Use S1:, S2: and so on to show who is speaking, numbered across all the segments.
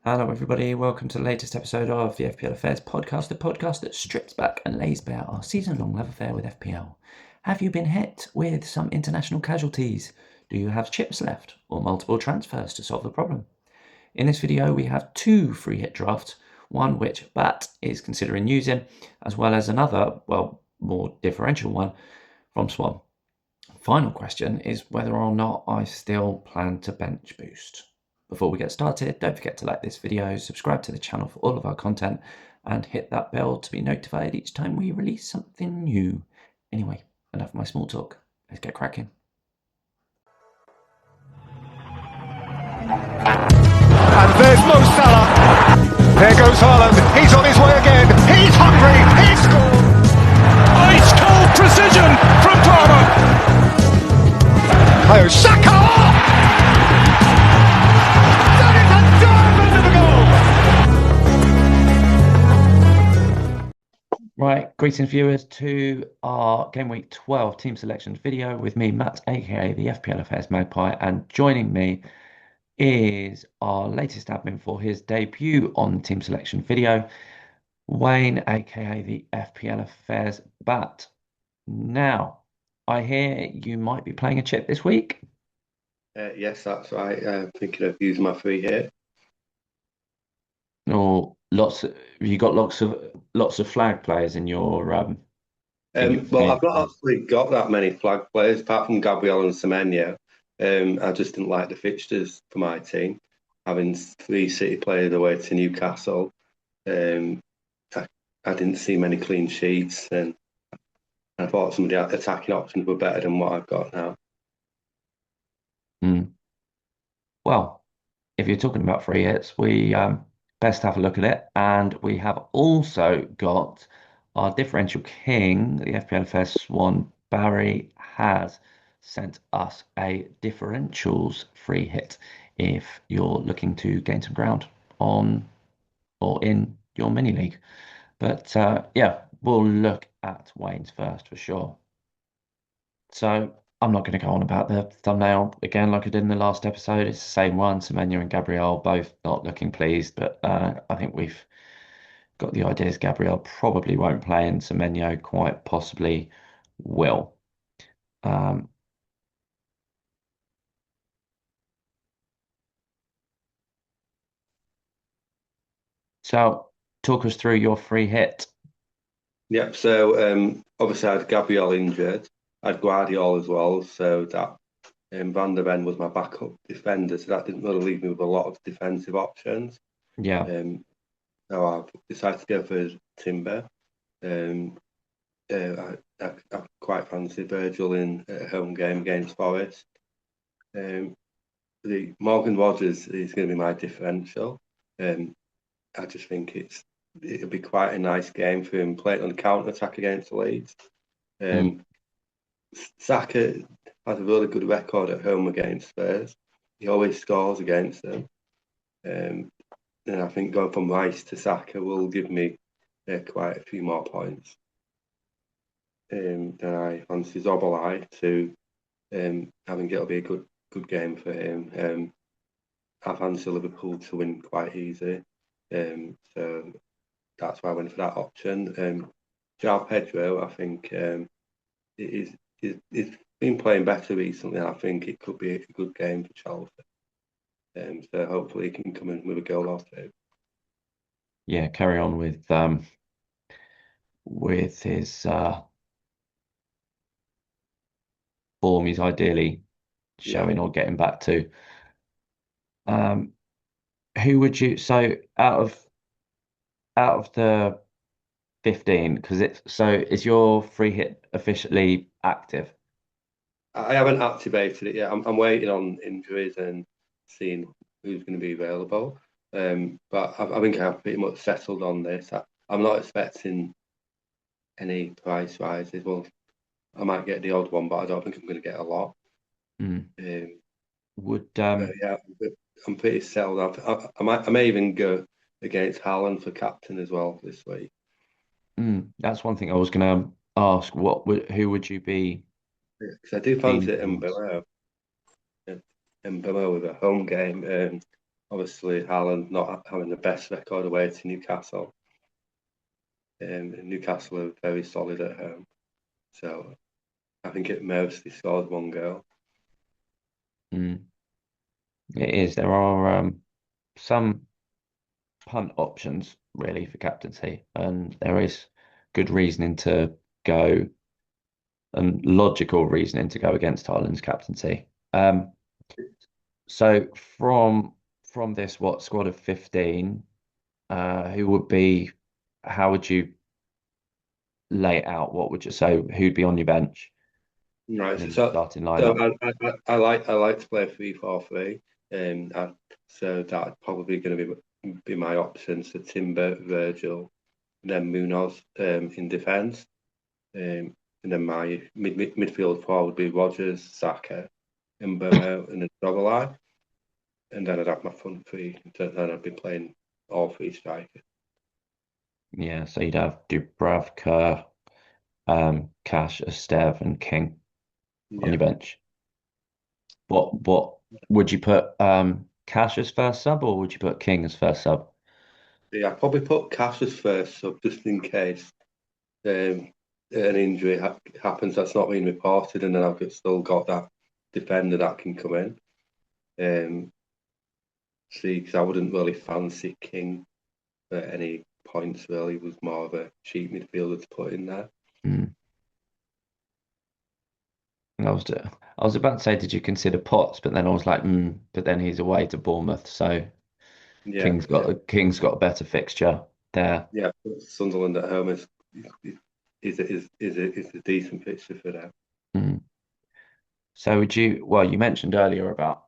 S1: Hello, everybody. Welcome to the latest episode of the FPL Affairs podcast, the podcast that strips back and lays bare our season-long love affair with FPL. Have you been hit with some international casualties? Do you have chips left or multiple transfers to solve the problem? In this video, we have two free hit drafts, one which Bat is considering using, as well as another, well, more differential one from Swan. Final question is whether or not I still plan to bench boost. Before we get started, don't forget to like this video, subscribe to the channel for all of our content, and hit that bell to be notified each time we release something new. Anyway, enough of my small talk. Let's get cracking.
S2: And there's Mo Salah. There goes Haaland. He's on his way again. He's hungry. He's scored. Ice cold precision from Palmer. Oh, Saka! That is a diamond of a goal.
S1: Right, greetings viewers to our Game Week 12 team selection video with me, Matt, aka the FPL Affairs Magpie, and joining me is our latest admin for his debut on team selection video, Wayne, aka the FPL Affairs Bat. Now, I hear you might be playing a chip this week.
S3: Yes, that's right. Thinking of using my free hit.
S1: Or you got lots of flag players in your
S3: Well, I've not actually got that many flag players apart from Gabriel and Semenyo. I just didn't like the fixtures for my team, having 3 City players away to Newcastle. I didn't see many clean sheets, and I thought some of the attacking options were better than what I've got now.
S1: Well, if you're talking about free hits, we best have a look at it. And we have also got our differential king, the FPL Affairs Swan. Barry has sent us a differentials free hit if you're looking to gain some ground on or in your mini league. But yeah, we'll look at Wayne's first for sure. So I'm not going to go on about the thumbnail again like I did in the last episode. It's the same one. Semenyo and Gabriel both not looking pleased, but I think we've got the ideas. Gabriel probably won't play, and Semenyo quite possibly will. So talk us through your free hit.
S3: Yep. So obviously I had Gabriel injured. I had Guardiola as well. So that Van der Ven was my backup defender. So that didn't really leave me with a lot of defensive options.
S1: Yeah.
S3: So I decided to go for Timber. I quite fancy Virgil in a home game against Forest. The Morgan Rogers is going to be my differential. I just think it'll be quite a nice game for him playing on the counter attack against Leeds. Saka has a really good record at home against Spurs. He always scores against them. And I think going from Rice to Saka will give me quite a few more points. Then I fancy Zobolai to I think it'll be a good game for him. I fancy Liverpool to win quite easy. So that's why I went for that option. João Pedro, I think he's been playing better recently. I think it could be a good game for Chelsea. So hopefully he can come in with a goal or two.
S1: Yeah, carry on with his form he's ideally showing or getting back to. Who would you out of the 15, because is your free hit officially active?
S3: I haven't activated it yet. I'm waiting on injuries and seeing who's going to be available. But I think I've pretty much settled on this. I'm not expecting any price rises. Well, I might get the odd one, but I don't think I'm going to get a lot. Yeah, I'm pretty settled. I may even go against Haaland for captain as well this week.
S1: That's one thing I was going to ask. Who would you be?
S3: Because I do fancy Mbemo with a home game. Obviously, Haaland not having the best record away to Newcastle. Newcastle are very solid at home. So I think at most he scored one goal.
S1: Mm, it is. There are some punt options really for captaincy, and there is good reasoning to go and logical reasoning to go against Ireland's captaincy. So from this, what squad of 15, who would be, how would you lay it out? What would you say? Who'd be on your bench
S3: Right.
S1: and in the
S3: So,
S1: starting
S3: so
S1: lineup?
S3: I like to play 3-4-3, so that's probably going to be my options. So Timber, Virgil, then Munoz in defence, and then my midfield four would be Rogers, Saka, and Mbemo, and then Dobalai. And then I'd have my front three. Then I'd be playing all three strikers.
S1: Yeah, so you'd have Dubravka, Cash, Estev, and King on your
S3: Yeah,
S1: bench. What would you put Cash as first sub or would you put King as first sub?
S3: yeah. I'd probably put Cash as first, so just in case an injury happens that's not been reported, and then still got that defender that can come in. See, because I wouldn't really fancy King at any points. Really, he was more of a cheap midfielder to put in there.
S1: Mm. I was I was about to say, did you consider Potts? But then I was like, but then he's away to Bournemouth, so
S3: Yeah, yeah,
S1: King's got a better fixture there.
S3: yeah. Sunderland at home is a decent fixture for them.
S1: Mm. So would you? Well, you mentioned earlier about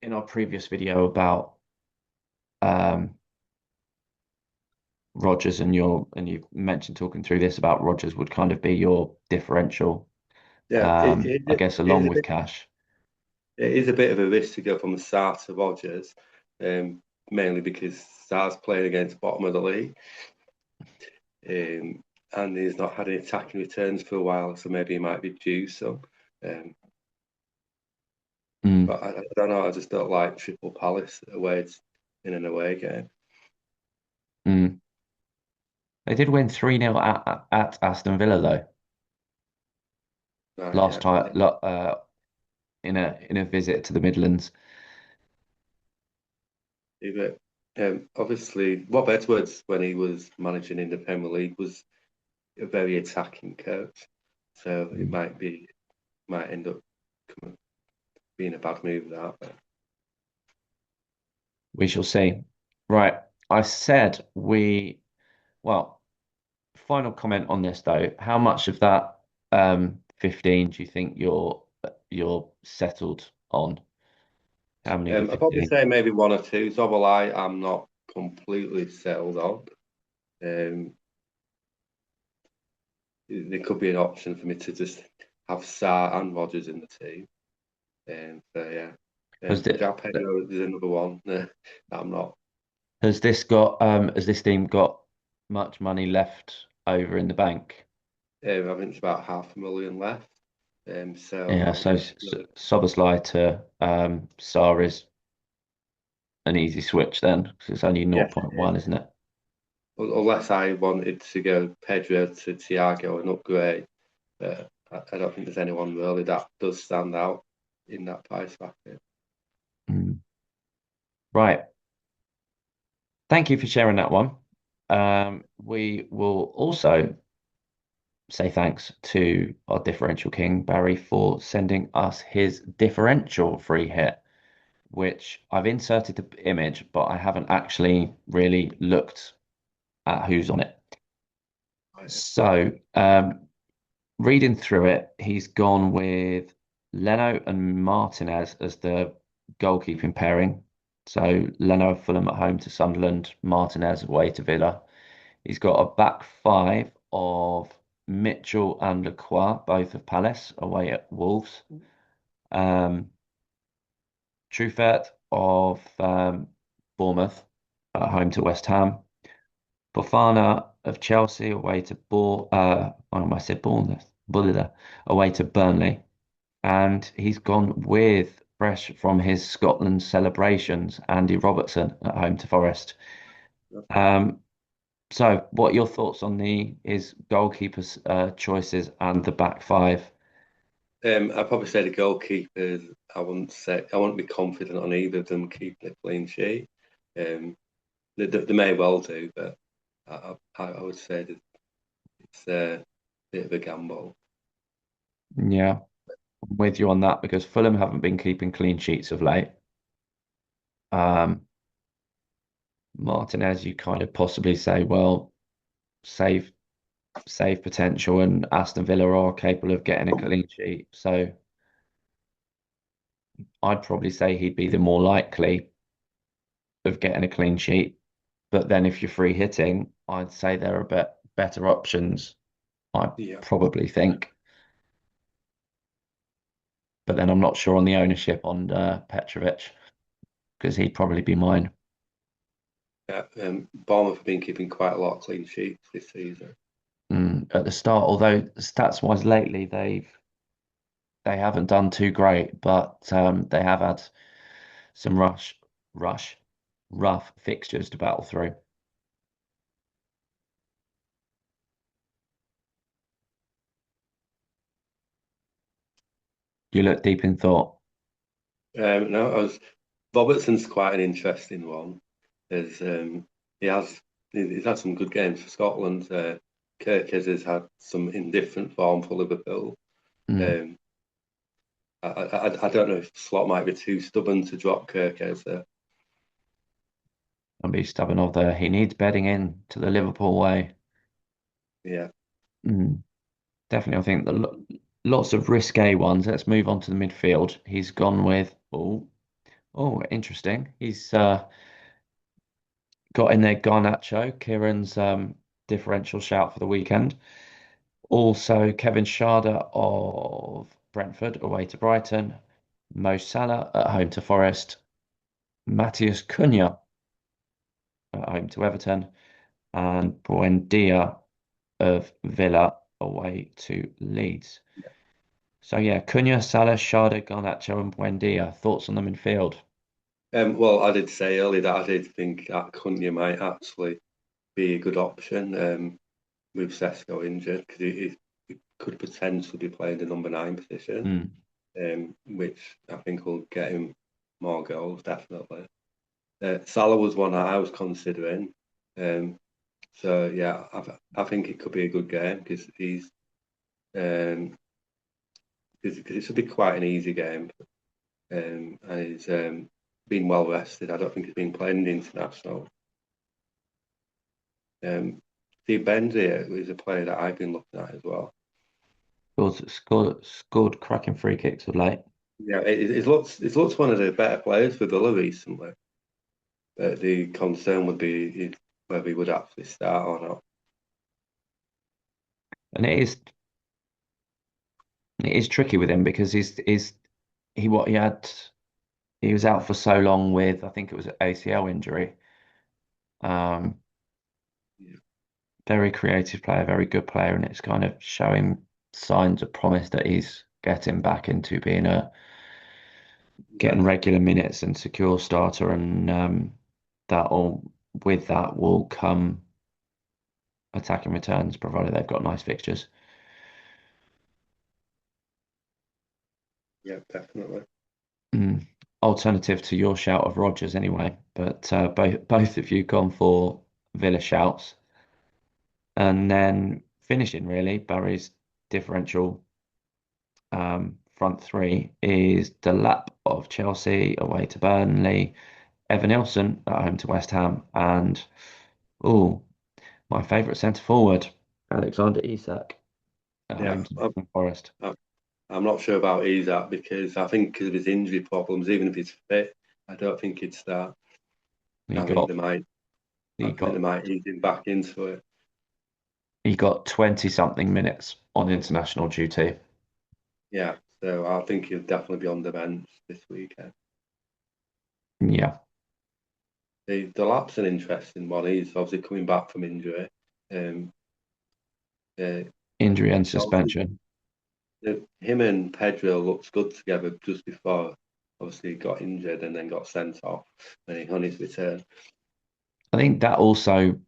S1: in our previous video about um Rogers and you mentioned talking through this about Rogers would kind of be your differential,
S3: Yeah,
S1: I guess
S3: it is
S1: along
S3: a
S1: with
S3: bit
S1: Cash.
S3: it is a bit of a risk to go from the start to Rodgers, mainly because Sar's playing against bottom of the league, um, and he's not had any attacking returns for a while, so maybe he might be due some. Um,
S1: Mm,
S3: but I don't know. I just don't like triple Palace away in an away game.
S1: mm. They did win 3-0 at Aston Villa though.
S3: Right?
S1: Last
S3: Yeah.
S1: time in a visit to the Midlands.
S3: But, obviously, Rob Edwards, when he was managing in the Premier League, was a very attacking coach. So it
S1: Mm.
S3: might end up being a bad move that. But,
S1: We shall see. Right. I said well, final comment on this though. How much of that 15 do you think you're settled on? How many of the
S3: I'd probably
S1: 15?
S3: say maybe one or two. Zobolai, I'm not completely settled on. Um, there could be an option for me to just have Sarr and Rogers in the team. So yeah,
S1: Has the,
S3: João Pedro is another one that I'm not.
S1: has this team got much money left over in the bank?
S3: I think it's about 500,000 left. So
S1: Yeah,
S3: I
S1: so
S3: wouldn't really,
S1: Szoboszlai to Sarr is an easy switch then, because it's only zero
S3: yes,
S1: point
S3: it is.
S1: 0.1, isn't it?
S3: Unless I wanted to go Pedro to Thiago and upgrade, I don't think there's anyone really that does stand out in that price bracket.
S1: Mm. Right. Thank you for sharing that one. We will also say thanks to our differential king, Barry, for sending us his differential free hit, which I've inserted the image, but I haven't actually really looked at who's on it.
S3: Right.
S1: So, reading through it, he's gone with Leno and Martinez as the goalkeeping pairing. So, Leno of Fulham at home to Sunderland, Martinez away to Villa. He's got a back five of Mitchell and Lacroix, both of Palace, away at Wolves. Um, Truffert of Bournemouth, at home to West Ham. Fofana of Chelsea, away to I said Bournemouth, Bullida, away to Burnley. And he's gone with fresh from his Scotland celebrations, Andy Robertson at home to Forest. Um, so what are your thoughts on the his goalkeepers choices and the back five?
S3: I'd probably say the goalkeepers. I wouldn't be confident on either of them keeping a clean sheet. Um, they may well do, but I would say that it's a bit of a gamble.
S1: Yeah, I'm with you on that because Fulham haven't been keeping clean sheets of late. Um, Martinez, you kind of possibly say, well, save save potential, and Aston Villa are capable of getting a clean sheet. So I'd probably say he'd be the more likely of getting a clean sheet. But then if you're free hitting, I'd say there are better options, I
S3: Yeah,
S1: probably think. But then I'm not sure on the ownership on Petrovic because he'd probably be mine.
S3: yeah. Bournemouth have been keeping quite a lot of clean sheets this season.
S1: At the start, although stats wise lately they haven't done too great, but they have had some rush, rough fixtures to battle through. You look deep in thought.
S3: No, Robertson's quite an interesting one. There's he has he's had some good games for Scotland. Kirkes has had some indifferent form for Liverpool.
S1: Mm.
S3: Um, I don't know if Slot might be too stubborn to drop Kirkes.
S1: I'll be stubborn of the he needs bedding in to the Liverpool way.
S3: Yeah,
S1: Mm. Definitely, I think lots of risque ones. Let's move on to the midfield. He's gone with interesting. He's got in there Garnacho, Kieran's differential shout for the weekend. Also, Kevin Schade of Brentford away to Brighton. Mo Salah at home to Forest. Matheus Cunha at home to Everton. And Buendia of Villa away to Leeds. So yeah, Cunha, Salah, Schade, Garnacho, and Buendia. Thoughts on them in field?
S3: well, I did say earlier that I did think that Cunha might actually be a good option with Sesko injured because he could potentially be playing the number nine position,
S1: Mm.
S3: which I think will get him more goals, definitely. Salah was one that I was considering. Um, so yeah, I think it could be a good game because um, it should be quite an easy game, and he's been well rested. I don't think he's been playing the international. Steve Benzi is a player that I've been looking at as well.
S1: Scored cracking free kicks of late.
S3: Yeah, he's looked one of the better players for Villa recently. The concern would be whether he would actually start or not.
S1: And it is tricky with him because he what he was out for so long with I think it was an ACL injury. Um,
S3: Yeah,
S1: very creative player, very good player, and it's kind of showing signs of promise that he's getting back into being a
S3: yeah,
S1: getting regular minutes and secure starter, and that'll with that will come attacking returns, provided they've got nice fixtures.
S3: yeah, definitely.
S1: Mm. Alternative to your shout of Rogers, anyway. But both of you gone for Villa shouts, and then finishing really Barry's differential front three is the lap of Chelsea away to Burnley, Evan Nilsson at home to West Ham, and oh, my favourite centre forward, Alexander Isak at home
S3: Yeah,
S1: to Nottingham Forest.
S3: I'm not sure about Isak because I think because of his injury problems, even if he's fit, I don't think he'd start.
S1: He
S3: I think
S1: got
S3: they might.
S1: he
S3: I think they
S1: got
S3: might ease him back into it.
S1: he got 20 something minutes on international duty.
S3: Yeah, so I think he'll definitely be on the bench this weekend.
S1: Yeah,
S3: The lap's an interesting one. He's obviously coming back from injury. Um, uh,
S1: injury and
S3: also,
S1: suspension.
S3: him and Pedro looked good together just before. obviously got injured and then got sent off on his return.
S1: I think that also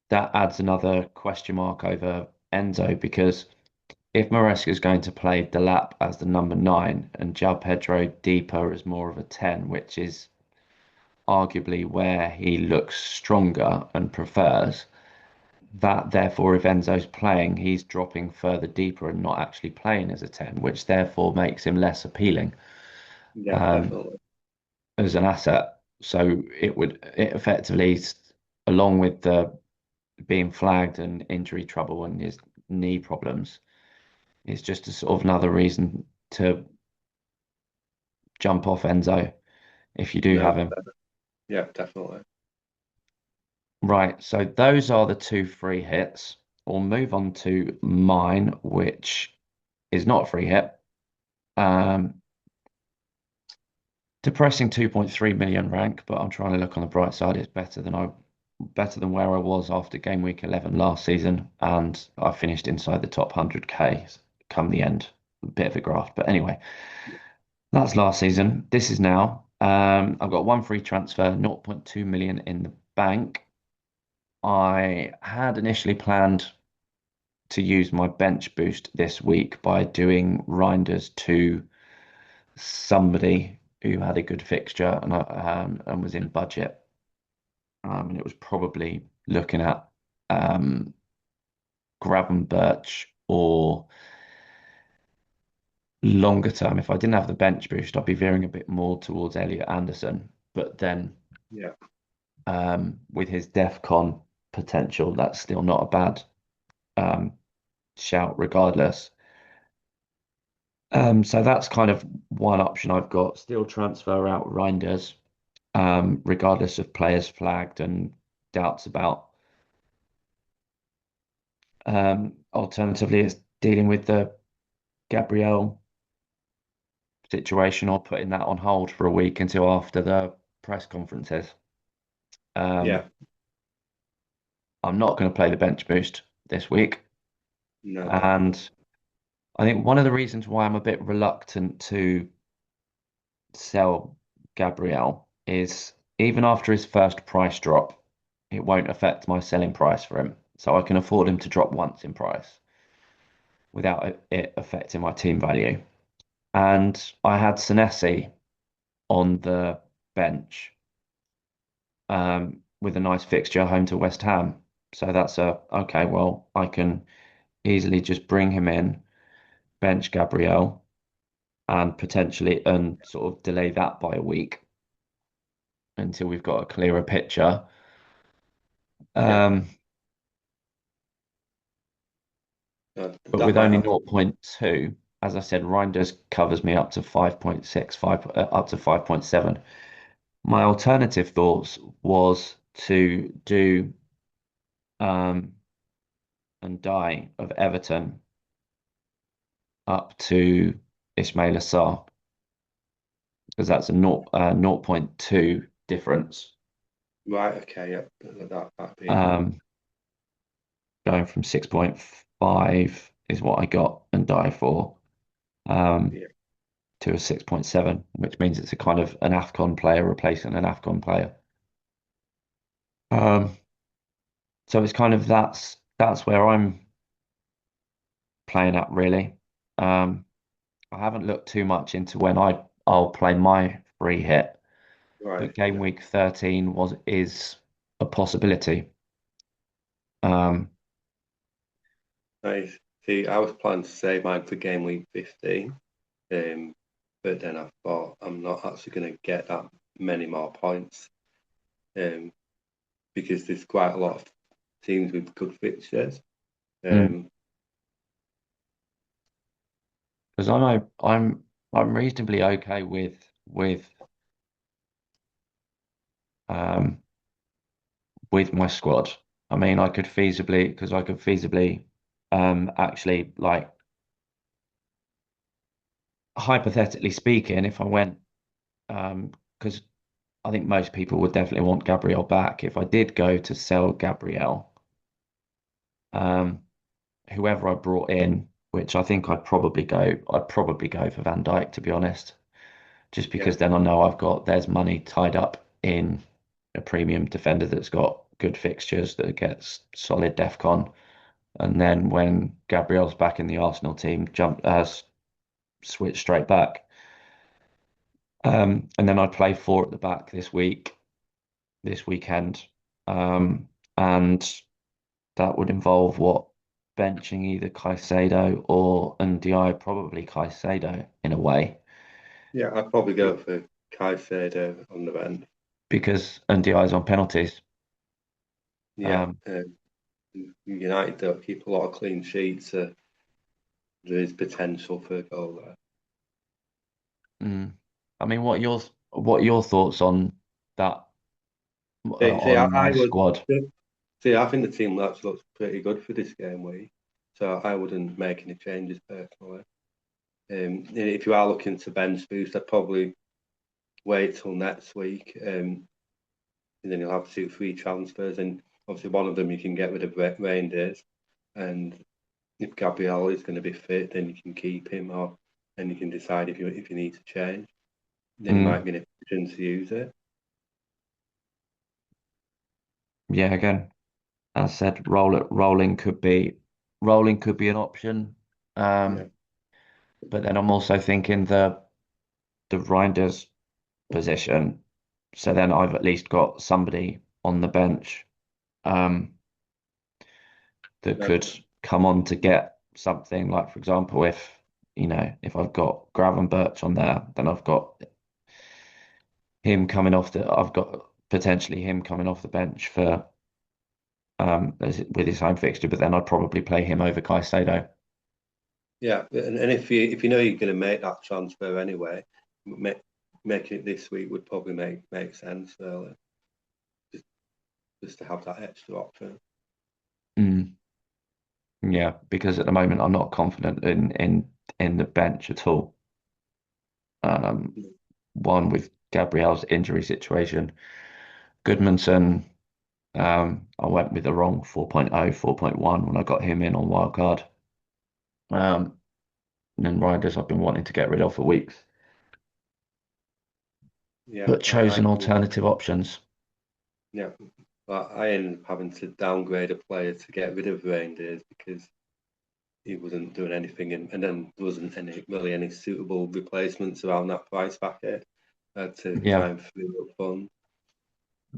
S1: that adds another question mark over Enzo because if Maresca is going to play Delap as the number nine and João Pedro deeper as more of a 10, which is arguably where he looks stronger and prefers, that therefore if Enzo's playing, he's dropping further deeper and not actually playing as a 10, which therefore makes him less appealing
S3: Yeah,
S1: um,
S3: definitely.
S1: as an asset. So it effectively, along with the being flagged and injury trouble and his knee problems, it's just a sort of another reason to jump off Enzo if you do
S3: No,
S1: have him.
S3: yeah, definitely.
S1: Right, so those are the two free hits. We'll move on to mine, which is not a free hit. Um, Depressing 2.3 million rank, but I'm trying to look on the bright side. It's better than where I was after game week 11 last season, and I finished inside the top 100k come the end. A bit of a graft, but anyway, that's last season. This is now. I've got one free transfer, zero point 0.2 million in the bank. I had initially planned to use my bench boost this week by doing Reinders to somebody who had a good fixture and was in budget. And it was probably looking at um, Birch or longer term. If I didn't have the bench boost, I'd be veering a bit more towards Elliot Anderson. But then
S3: Yeah,
S1: with his DEF CON potential, that's still not a bad um, shout regardless. So that's kind of one option I've got. Still transfer out Reinders, regardless of players flagged and doubts about. Alternatively, it's dealing with the Gabriel situation or putting that on hold for a week until after the press conferences. Um,
S3: yeah,
S1: I'm not going to play the bench boost this week.
S3: no, definitely.
S1: And I think one of the reasons why I'm a bit reluctant to sell Gabriel is even after his first price drop, it won't affect my selling price for him. So I can afford him to drop once in price without it affecting my team value. And I had Senesi on the bench with a nice fixture home to West Ham. So that's okay, well, I can easily just bring him in, bench Gabriel, and potentially and sort of delay that by a week until we've got a clearer picture.
S3: Yeah,
S1: Um, but
S3: that
S1: with
S3: might
S1: only
S3: happen.
S1: zero point 0.2, as I said, Reinders covers me up to 5.6, up to 5.7. My alternative thoughts was to do um, and die of Everton up to Ismail Assar because that's a 0, zero point 0.2 difference.
S3: Right, okay, yeah, that'd be enough.
S1: Um, Going from 6.5 is what I got and die for um,
S3: Yeah,
S1: to a 6.7, which means it's a kind of an AFCON player replacing an AFCON player. Um, so it's kind of that's where I'm playing at really. Um, I haven't looked too much into when I'll play my free hit,
S3: right,
S1: but game
S3: yeah.
S1: week 13 is a possibility. Um,
S3: I see. I was planning to save mine for game week 15, um, but then I thought I'm not actually going to get that many more points, um, because there's quite a lot of teams with good fixtures.
S1: mm,
S3: Um,
S1: because I'm reasonably okay um with my squad. I mean, I could feasibly actually like hypothetically speaking, if I went because I think most people would definitely want Gabriel back. If I did go to sell Gabriel, um, whoever I brought in, which I think I'd probably go for Van Dijk, to be honest. just
S3: yeah,
S1: because then I know there's money tied up in a premium defender that's got good fixtures that gets solid defcon. And then when Gabriel's back in the Arsenal team, switch straight back. And then I'd play four at the back this weekend. Um, and that would involve benching either Caicedo or Ndiaye, probably Caicedo in a way,
S3: yeah. I'd probably go for Caicedo on the bench.
S1: because Ndiaye's on penalties.
S3: Yeah,
S1: Um,
S3: United don't keep a lot of clean sheets, so there is potential for a goal there.
S1: mm. I mean, what are your thoughts on that,
S3: See,
S1: on
S3: I
S1: my
S3: would
S1: squad?
S3: see. I think the team looks pretty good for this game week, so I wouldn't make any changes personally. If you are looking to bench boost, I'd probably wait till next week, and then you'll have two free transfers, and obviously one of them you can get rid of Reindeers, and if Gabriel is going to be fit, then you can keep him, or and you can decide if you need to change. Then you
S1: Mm.
S3: might be in a position to use it.
S1: Yeah, again, as I said, rolling could be an option.
S3: Yeah,
S1: But then I'm also thinking the Reinders position. So then I've at least got somebody on the bench um, that
S3: no,
S1: could come on to get something. Like, for example, if I've got Gravenberch on there, then I've got potentially him coming off the bench for with his home fixture, but then I'd probably play him over Caicedo.
S3: yeah, and if you know you're going to make that transfer anyway, make, making it this week would probably make sense. Really, just just to have that extra option.
S1: Mm, yeah, because at the moment I'm not confident in the bench at all. Um, one with Gabriel's injury situation. Goodmanson, I went with the wrong 4.0, 4.1 when I got him in on wildcard. And then Riders I've been wanting to get rid of for weeks,
S3: Yeah,
S1: but
S3: I
S1: chosen
S3: agree.
S1: alternative options.
S3: Yeah, but I ended up having to downgrade a player to get rid of Reindeers because he wasn't doing anything, and then there wasn't any suitable replacements around that price bracket to try
S1: Yeah,
S3: and free up funds.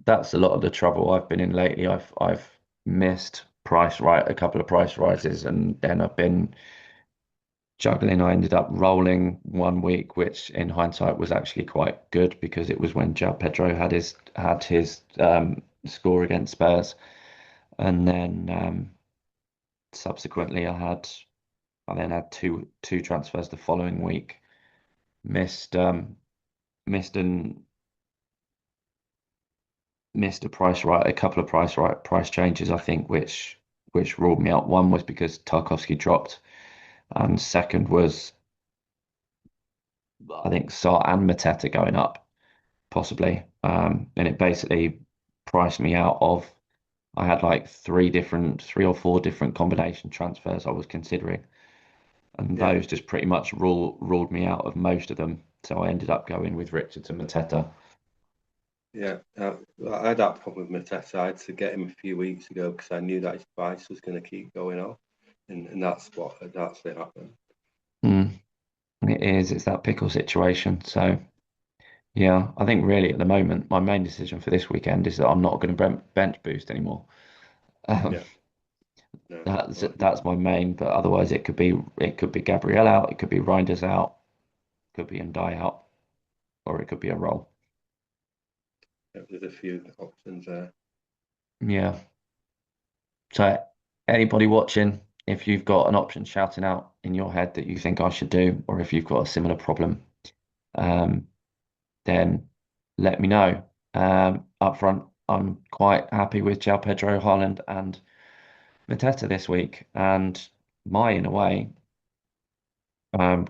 S1: that's a lot of the trouble I've been in lately. I've missed a couple of price rises, and then I've been juggling. I ended up rolling one week, which in hindsight was actually quite good because it was when João Pedro had his score against Spurs, and then subsequently I then had two transfers the following week. Missed missed an missed a couple of price changes, I think, which ruled me out. One was because Tarkovsky dropped, and second was I think Sar and Mateta going up, possibly. And it basically priced me out of. I had like three or four different combination transfers I was considering, and
S3: Yeah,
S1: those just pretty much ruled me out of most of them. So I ended up going with Richards and Mateta.
S3: yeah. I had that problem with Mateta. I had to get him a few weeks ago because I knew that his price was going to keep going up, and that's what happened.
S1: Mm, it's that pickle situation. So yeah, I think really at the moment my main decision for this weekend is that I'm not going to bench boost anymore. Um,
S3: Yeah, no,
S1: that's my main, but otherwise it could be Gabriel out, it could be Reinders out, could be Ndai out, or it could be a roll.
S3: there's a few options there.
S1: Yeah. So anybody watching, if you've got an option shouting out in your head that you think I should do, or if you've got a similar problem, um, then let me know. Up front, I'm quite happy with João Pedro, Haaland, and Mateta this week, and in a way,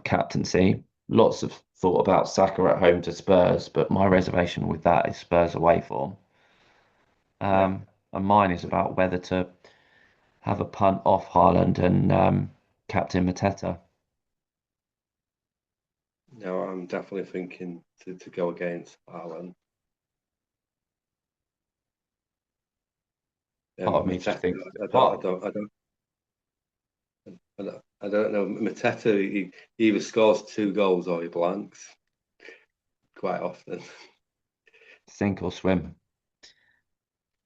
S1: captaincy. Lots of thought about Saka at home to Spurs, but my reservation with that is Spurs away form.
S3: Yeah,
S1: And mine is about whether to have a punt off Haaland and captain Mateta.
S3: No, I'm definitely thinking to go against Haaland.
S1: Part of me just
S3: Mateta,
S1: thinks part.
S3: I don't know. Mateta, he either scores two goals or he blanks quite often.
S1: Sink or swim.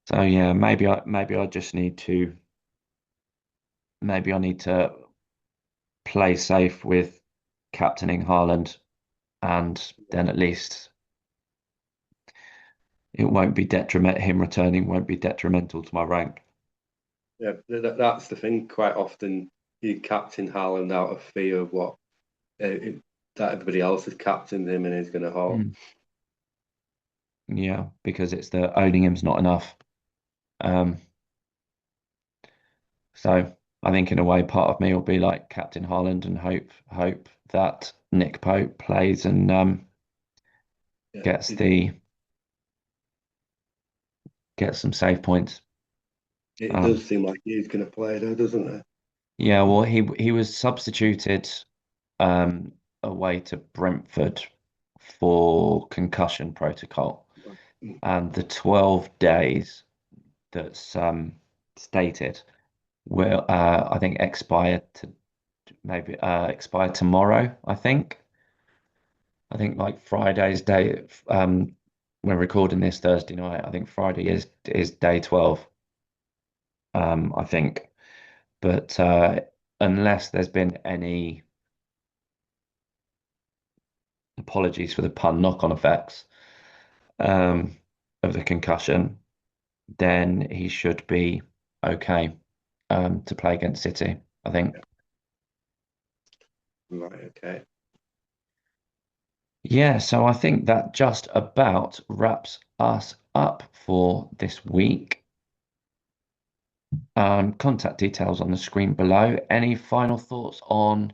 S1: So yeah, maybe I just need to maybe I need to play safe with captaining Haaland, and then at least it won't be detriment. Him returning won't be detrimental to my rank.
S3: Yeah, that's the thing. Quite often, you captain Haaland out of fear of what that everybody else has captained him and he's going to haul.
S1: Mm. Yeah, because it's the owning him's not enough. Um, so I think in a way, part of me will be like Captain Haaland and hope that Nick Pope plays and
S3: Yeah,
S1: gets the gets some save points.
S3: it does
S1: Um,
S3: seem like he's going to play though, doesn't it?
S1: yeah, well, he was substituted um, away to Brentford for concussion protocol, and the 12 days that's stated will I think expire tomorrow. I think like Friday's day. We're recording this Thursday night. I think Friday is day 12. I think, but unless there's been any apologies for the pun knock-on effects um, of the concussion, then he should be okay to play against City, I think.
S3: Right. Okay.
S1: Yeah, so I think that just about wraps us up for this week. Contact details on the screen below. Any final thoughts on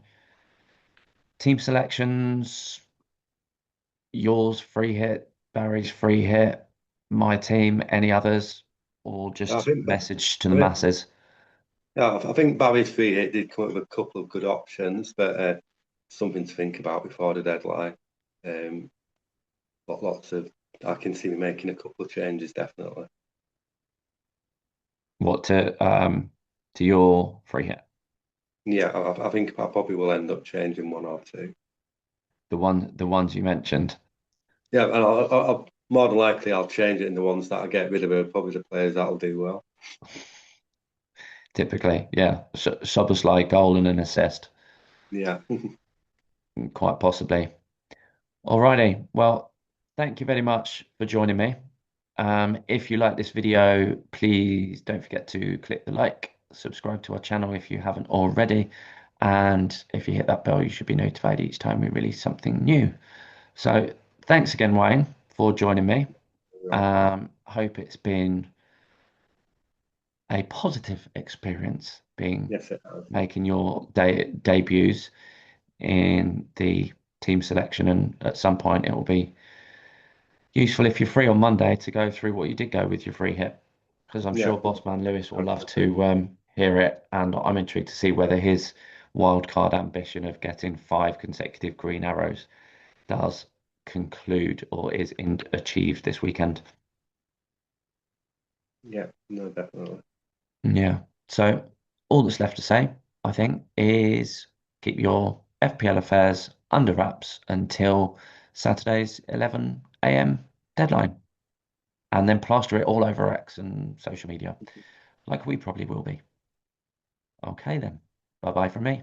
S1: team selections? Yours free hit, Barry's free hit, my team, any others, or
S3: I
S1: just
S3: think,
S1: message to the
S3: I think,
S1: masses?
S3: yeah, I think Barry's free hit did come up with a couple of good options, but something to think about before the deadline. Um, lots of, I can see me making a couple of changes definitely.
S1: What to your free hit?
S3: Yeah, I think I probably will end up changing one or two.
S1: The ones you mentioned.
S3: Yeah, and more than likely I'll change it in the ones that I get rid of are probably the players that'll do well.
S1: Typically, yeah. Szoboszlai goal and an assist,
S3: Yeah,
S1: quite possibly. Alrighty. Well, thank you very much for joining me. If you like this video, please don't forget to click the like, subscribe to our channel if you haven't already, and if you hit that bell, you should be notified each time we release something new. So, thanks again, Wayne, for joining me.
S3: right, pal.
S1: Hope it's been a positive experience being
S3: Yes, it has.
S1: making your debuts in the team selection, and at some point it will be useful if you're free on Monday to go through what you did go with your free hit, because I'm
S3: Yeah,
S1: sure Bossman Lewis will love
S3: definitely.
S1: to hear it, and I'm intrigued to see whether his wild card ambition of getting 5 consecutive green arrows does conclude or is achieved this weekend.
S3: Yeah, no, definitely.
S1: Yeah. So all that's left to say, I think, is keep your FPL affairs under wraps until Saturday's 11 a.m. deadline, and then plaster it all over X and social media, like we probably will be. Okay then. Bye bye from me.